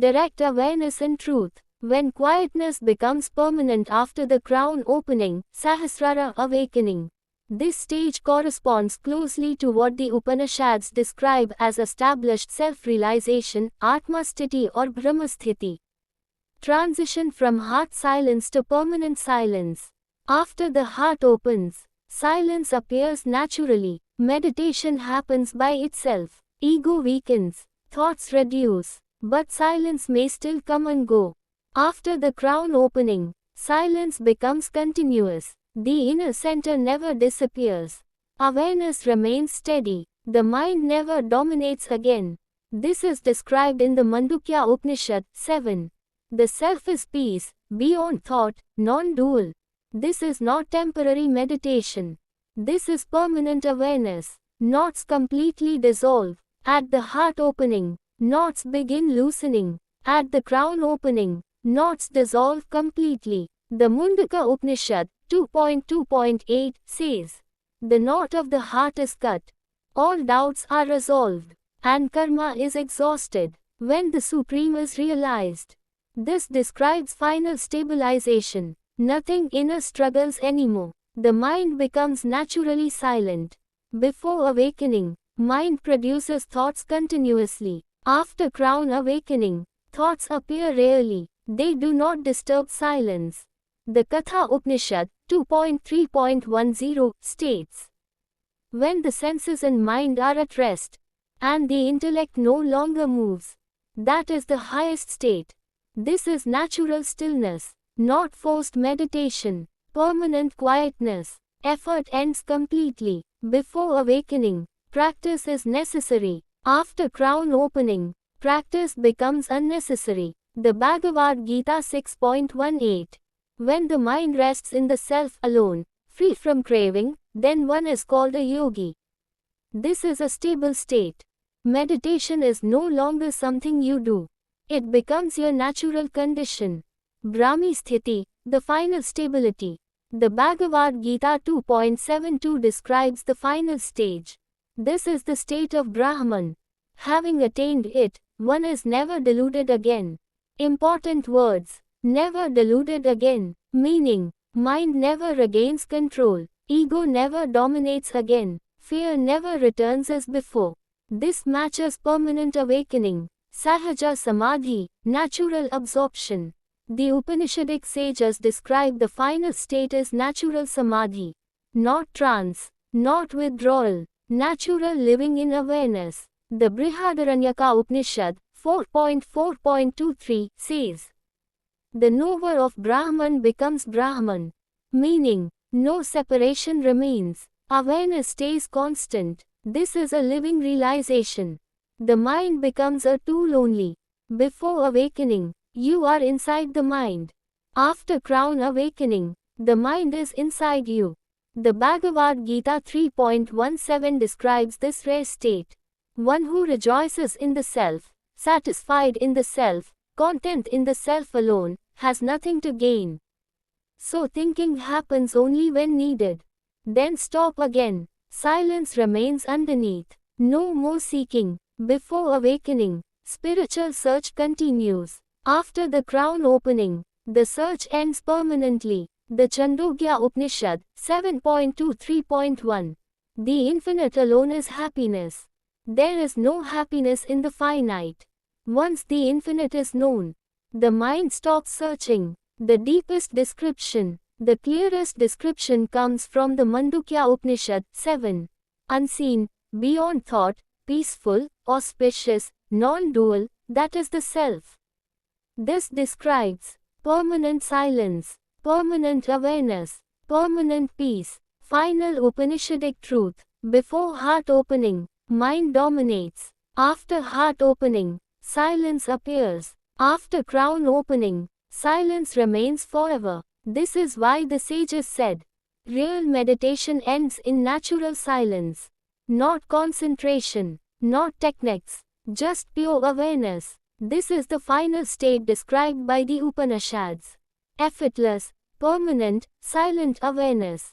direct awareness and truth. When quietness becomes permanent after the crown opening, Sahasrara awakening. This stage corresponds closely to what the Upanishads describe as established self-realization, Atmasthiti or Brahmasthiti. Transition from heart silence to permanent silence. After the heart opens, silence appears naturally. Meditation happens by itself. Ego weakens, thoughts reduce, but silence may still come and go. After the crown opening, silence becomes continuous. The inner center never disappears. Awareness remains steady. The mind never dominates again. This is described in the Mandukya Upanishad 7. The self is peace, beyond thought, non-dual. This is not temporary meditation. This is permanent awareness. Knots completely dissolve. At the heart opening, knots begin loosening. At the crown opening, knots dissolve completely. The Mundaka Upanishad 2.2.8 says, the knot of the heart is cut. All doubts are resolved. And karma is exhausted. When the Supreme is realized. This describes final stabilization. Nothing inner struggles anymore. The mind becomes naturally silent. Before awakening, mind produces thoughts continuously. After crown awakening, thoughts appear rarely. They do not disturb silence. The Katha Upanishad 2.3.10 states, when the senses and mind are at rest, and the intellect no longer moves, that is the highest state. This is natural stillness, not forced meditation, permanent quietness. Effort ends completely. Before awakening, practice is necessary. After crown opening, practice becomes unnecessary. The Bhagavad Gita 6.18. When the mind rests in the self alone, free from craving, then one is called a yogi. This is a stable state. Meditation is no longer something you do. It becomes your natural condition. Brahmi Sthiti, the final stability. The Bhagavad Gita 2.72 describes the final stage. This is the state of Brahman. Having attained it, one is never deluded again. Important words. Never deluded again. Meaning, mind never regains control. Ego never dominates again. Fear never returns as before. This matches permanent awakening. Sahaja Samadhi, natural absorption. The Upanishadic sages describe the final state as natural samadhi. Not trance, not withdrawal, natural living in awareness. The Brihadaranyaka Upanishad 4.4.23 says, the knower of Brahman becomes Brahman. Meaning, no separation remains. Awareness stays constant. This is a living realization. The mind becomes a tool only. Before awakening, you are inside the mind. After crown awakening, the mind is inside you. The Bhagavad Gita 3.17 describes this rare state. One who rejoices in the self, satisfied in the self, content in the self alone, has nothing to gain. So thinking happens only when needed. Then stop again. Silence remains underneath. No more seeking. Before awakening, spiritual search continues. After the crown opening, the search ends permanently. The Chandogya Upanishad 7.23.1. The infinite alone is happiness. There is no happiness in the finite. Once the infinite is known, the mind stops searching. The deepest description, the clearest description comes from the Mandukya Upanishad 7. Unseen, beyond thought, peaceful, auspicious, non-dual, that is the self. This describes permanent silence, permanent awareness, permanent peace, final Upanishadic truth. Before heart opening, mind dominates. After heart opening, silence appears. After crown opening, silence remains forever. This is why the sages said, real meditation ends in natural silence. Not concentration, not techniques, just pure awareness. This is the final state described by the Upanishads. Effortless, permanent, silent awareness.